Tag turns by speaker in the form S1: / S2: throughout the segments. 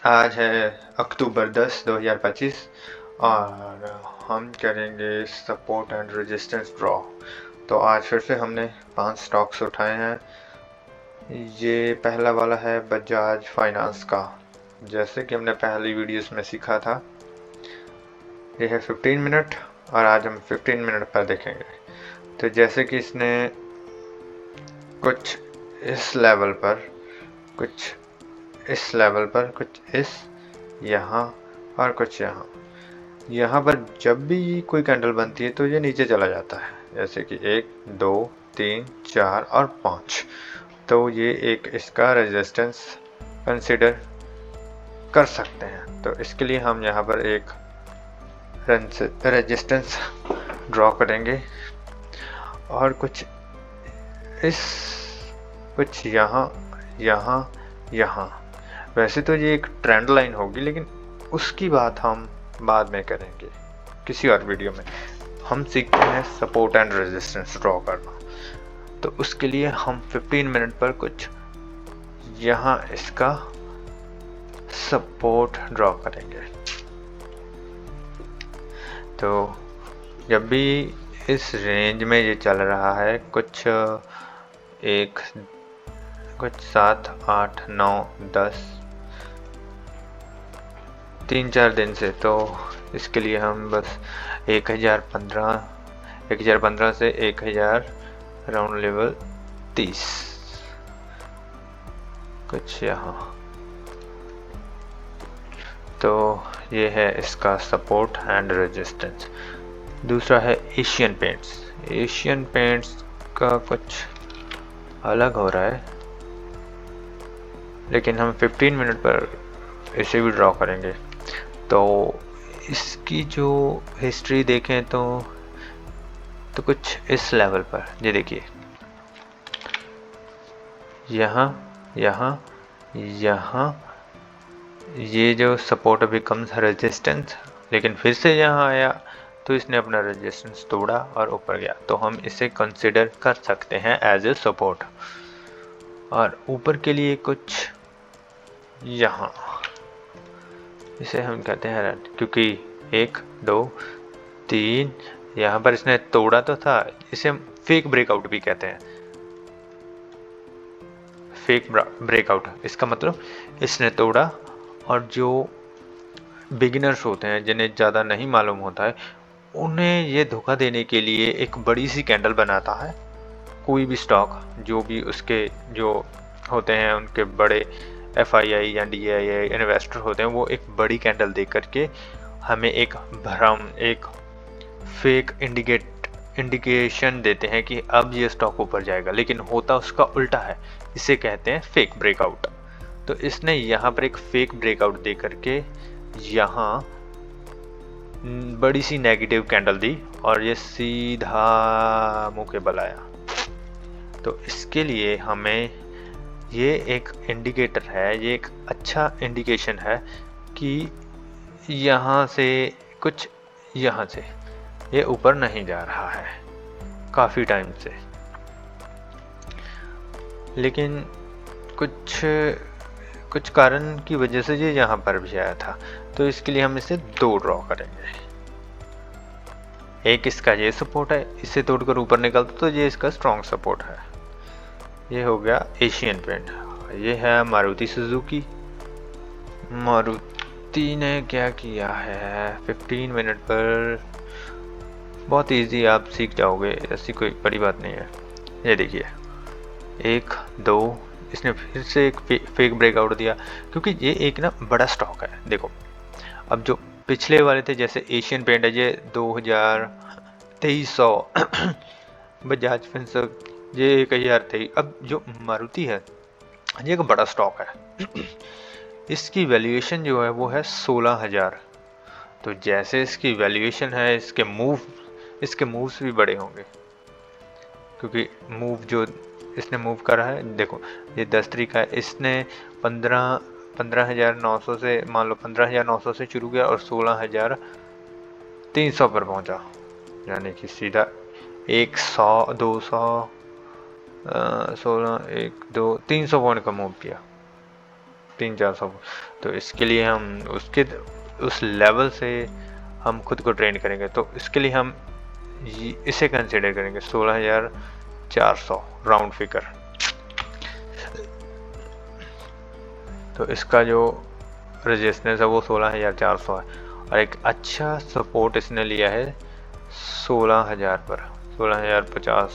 S1: आज है अक्टूबर 10 2025 और हम करेंगे सपोर्ट एंड रेजिस्टेंस ड्रॉ। तो आज फिर से हमने 5 स्टॉक्स उठाए हैं। ये पहला वाला है बजाज फाइनेंस का। जैसे कि हमने पहली वीडियोस में सीखा था, ये है 15 मिनट और आज हम 15 मिनट पर देखेंगे। तो जैसे कि इसने कुछ इस लेवल पर, कुछ इस लेवल पर, कुछ इस यहाँ और कुछ यहाँ पर जब भी कोई कैंडल बनती है तो ये नीचे चला जाता है, जैसे कि 1 2 3 4 और 5। तो ये एक इसका रेजिस्टेंस कंसिडर कर सकते हैं। तो इसके लिए हम यहाँ पर एक रेजिस्टेंस ड्रॉ करेंगे और कुछ इस, कुछ यहाँ यहाँ। वैसे तो ये एक ट्रेंड लाइन होगी, लेकिन उसकी बात हम बाद में करेंगे किसी और वीडियो में। हम सीखते हैं सपोर्ट एंड रेजिस्टेंस ड्रॉ करना। तो उसके लिए हम 15 मिनट पर कुछ यहाँ इसका सपोर्ट ड्रॉ करेंगे। तो जब भी इस रेंज में ये चल रहा है, कुछ 7 8 9 10 3-4 दिन से, तो इसके लिए हम बस 1015 से 1000 राउंड लेवल 30 कुछ यहाँ। तो ये है इसका सपोर्ट एंड रेजिस्टेंस। दूसरा है एशियन पेंट्स। एशियन पेंट्स का कुछ अलग हो रहा है, लेकिन हम 15 मिनट पर इसे भी ड्रॉ करेंगे। तो इसकी जो हिस्ट्री देखें तो कुछ इस लेवल पर, ये देखिए, यहाँ ये जो सपोर्ट बिकम्स रेजिस्टेंस, लेकिन फिर से यहाँ आया तो इसने अपना रेजिस्टेंस तोड़ा और ऊपर गया। तो हम इसे कंसिडर कर सकते हैं एज ए सपोर्ट। और ऊपर के लिए कुछ यहाँ, इसे हम कहते हैं रेड, क्योंकि 1 2 3 यहाँ पर इसने तोड़ा तो था। इसे हम फेक ब्रेकआउट भी कहते हैं। फेक ब्रेकआउट, इसका मतलब इसने तोड़ा, और जो बिगिनर्स होते हैं जिन्हें ज़्यादा नहीं मालूम होता है, उन्हें ये धोखा देने के लिए एक बड़ी सी कैंडल बनाता है। कोई भी स्टॉक, जो भी उसके जो होते हैं उनके बड़े FII या DII इन्वेस्टर होते हैं, वो एक बड़ी कैंडल दे करके हमें एक भ्रम, एक फेक इंडिकेशन देते हैं कि अब ये स्टॉक ऊपर जाएगा, लेकिन होता उसका उल्टा है। इसे कहते हैं फेक ब्रेकआउट। तो इसने यहाँ पर एक फेक ब्रेकआउट दे करके यहाँ बड़ी सी नेगेटिव कैंडल दी और ये सीधा मुंह के बल आया। तो इसके लिए हमें ये एक इंडिकेटर है, ये एक अच्छा इंडिकेशन है कि यहाँ से कुछ, यहाँ से ये ऊपर नहीं जा रहा है काफ़ी टाइम से, लेकिन कुछ कारण की वजह से ये यहाँ पर भी आया था। तो इसके लिए हम इसे 2 ड्रॉ करेंगे। एक इसका ये सपोर्ट है, इसे तोड़कर ऊपर निकलता तो ये इसका स्ट्रॉन्ग सपोर्ट है। ये हो गया एशियन पेंट। ये है मारुति सुजुकी। मारुति ने क्या किया है, 15 मिनट पर बहुत इजी, आप सीख जाओगे, ऐसी कोई बड़ी बात नहीं है। ये देखिए 1 2, इसने फिर से एक फेक ब्रेकआउट दिया, क्योंकि ये एक ना बड़ा स्टॉक है। देखो, अब जो पिछले वाले थे, जैसे एशियन पेंट है, ये 2300 बजाज फिनसर्व ये 1023। अब जो मारुति है, ये एक बड़ा स्टॉक है। इसकी वैल्यूएशन जो है वो है 16000। तो जैसे इसकी वैल्यूएशन है, इसके मूव्स भी बड़े होंगे, क्योंकि मूव जो इसने मूव करा है, देखो ये 10 तरीका है। इसने 15,900 से, मान लो 15,900 से शुरू किया और 16,300 पर पहुंचा, यानी कि सीधा 100 200 16 1 2 300 पॉइंट का मूव किया। 300-400। तो इसके लिए हम उस लेवल से हम खुद को ट्रेन करेंगे, तो इसके लिए हम इसे कंसिडर करेंगे 16,400 राउंड फिगर। तो इसका जो रेजिस्टेंस है वो 16,400 है, और एक अच्छा सपोर्ट इसने लिया है 16,000 पर, 16,050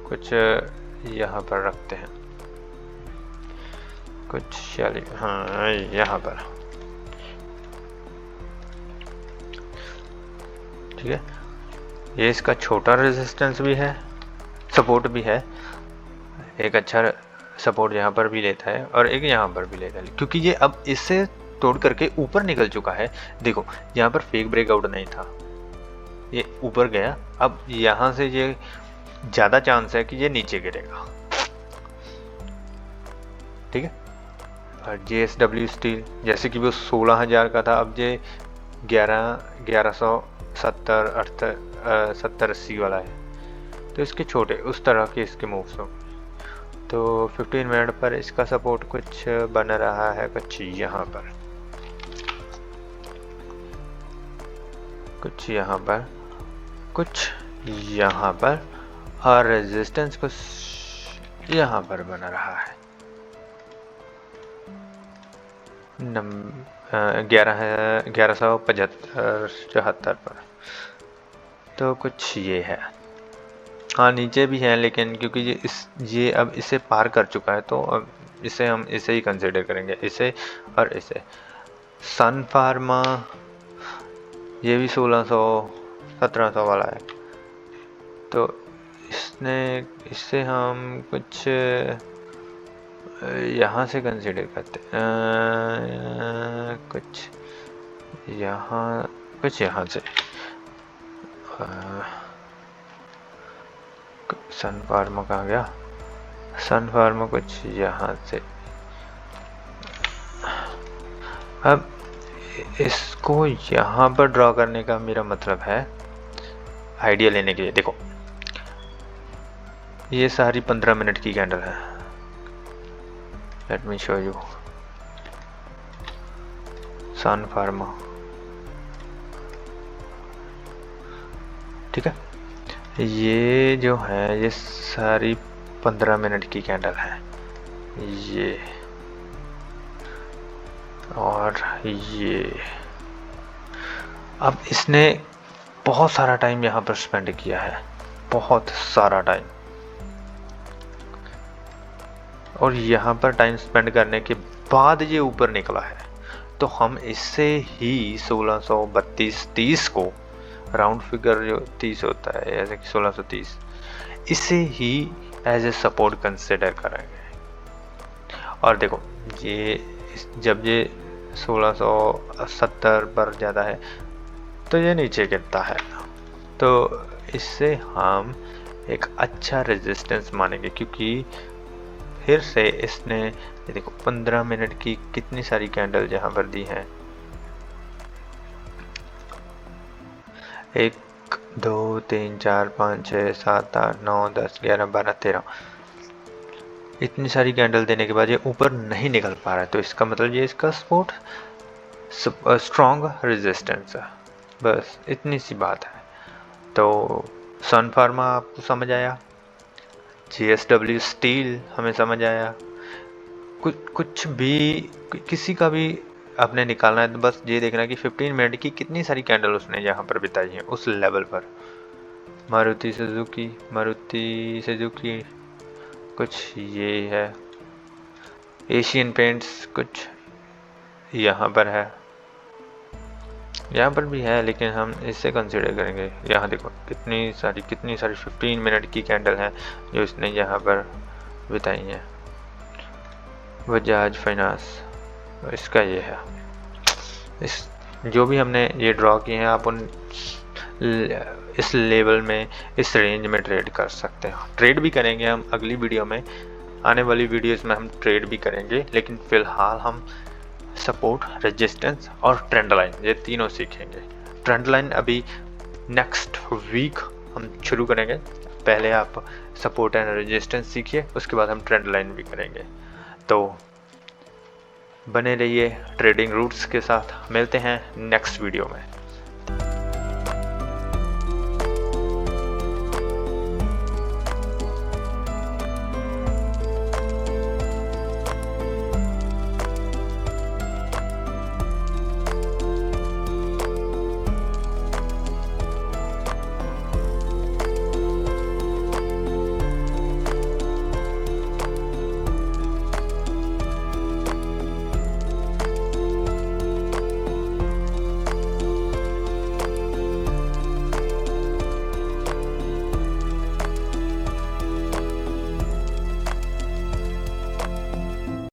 S1: कुछ यहाँ पर रखते हैं, कुछ हाँ यहाँ पर, ठीक है। ये इसका छोटा रेजिस्टेंस भी है, सपोर्ट भी है, एक अच्छा सपोर्ट यहाँ पर भी लेता है और एक यहाँ पर भी लेता है, क्योंकि ये अब इससे तोड़ करके ऊपर निकल चुका है। देखो यहाँ पर फेक ब्रेकआउट नहीं था, ये ऊपर गया, अब यहाँ से ये ज़्यादा चांस है कि ये नीचे गिरेगा, ठीक है। और JSW स्टील जैसे कि वो 16,000 का था, अब ये 1170-80 वाला है, तो इसके छोटे उस तरह के इसके मूव्स हो। तो 15 मिनट पर इसका सपोर्ट कुछ बन रहा है, कुछ यहाँ पर, कुछ यहाँ पर, कुछ यहाँ पर, और रेजिस्टेंस कुछ यहाँ पर बन रहा है 1175-74 पर। तो कुछ ये है, हाँ नीचे भी है, लेकिन क्योंकि ये अब इसे पार कर चुका है, तो अब हम इसे ही कंसिडर करेंगे, इसे और इसे। सन फार्मा ये भी 1600-1700 वाला है, तो इससे हम कुछ यहाँ से कंसिडर करते हैं, कुछ यहाँ से सन फार्मा कहाँ गया, सन फार्मा कुछ यहाँ से। अब इसको यहाँ पर ड्रॉ करने का मेरा मतलब है आइडिया लेने के लिए। देखो ये सारी 15 मिनट की कैंडल है, let me show you. Sun Pharma, ठीक है, ये जो है ये सारी 15 मिनट की कैंडल है, ये और ये। अब इसने बहुत सारा टाइम यहाँ पर स्पेंड किया है, बहुत सारा टाइम, और यहाँ पर टाइम स्पेंड करने के बाद ये ऊपर निकला है। तो हम इससे ही 1632-30 को, राउंड फिगर जो 30 होता है, जैसे कि 1630, इसे ही एज ए सपोर्ट कंसिडर करेंगे। और देखो ये जब ये 1670 पर ज़्यादा है तो ये नीचे गिरता है, तो इससे हम एक अच्छा रेजिस्टेंस मानेंगे, क्योंकि फिर से इसने ये देखो 15 मिनट की कितनी सारी कैंडल यहाँ पर दी हैं, 1 2 3 4 5 6 7 8 9 10 11 12 13, इतनी सारी कैंडल देने के बाद ये ऊपर नहीं निकल पा रहा है। तो इसका मतलब ये इसका सपोर्ट स्ट्रॉन्ग रेजिस्टेंस है, बस इतनी सी बात है। तो सन फार्मा आपको समझ आया, JSW स्टील हमें समझ आया, कुछ भी किसी का भी आपने निकालना है तो बस ये देखना कि 15 मिनट की कितनी सारी कैंडल उसने यहाँ पर बिताई है उस लेवल पर। मारुति सुजुकी कुछ ये है, एशियन पेंट्स कुछ यहाँ पर है, यहाँ पर भी है, लेकिन हम इससे कंसिडर करेंगे। यहाँ देखो कितनी सारी 15 मिनट की कैंडल हैं जो इसने यहाँ पर बिताई हैं। बजाज फाइनेंस, इसका ये है, इस जो भी हमने ये ड्रॉ किए हैं आप उन इस लेवल में, इस रेंज में ट्रेड कर सकते हैं। ट्रेड भी करेंगे हम अगली वीडियो में, आने वाली वीडियोस में हम ट्रेड भी करेंगे, लेकिन फ़िलहाल हम सपोर्ट, रेजिस्टेंस और ट्रेंड लाइन ये तीनों सीखेंगे। ट्रेंड लाइन अभी नेक्स्ट वीक हम शुरू करेंगे, पहले आप सपोर्ट एंड रेजिस्टेंस सीखिए, उसके बाद हम ट्रेंड लाइन भी करेंगे। तो बने रहिए ट्रेडिंग रूट्स के साथ। मिलते हैं नेक्स्ट वीडियो में।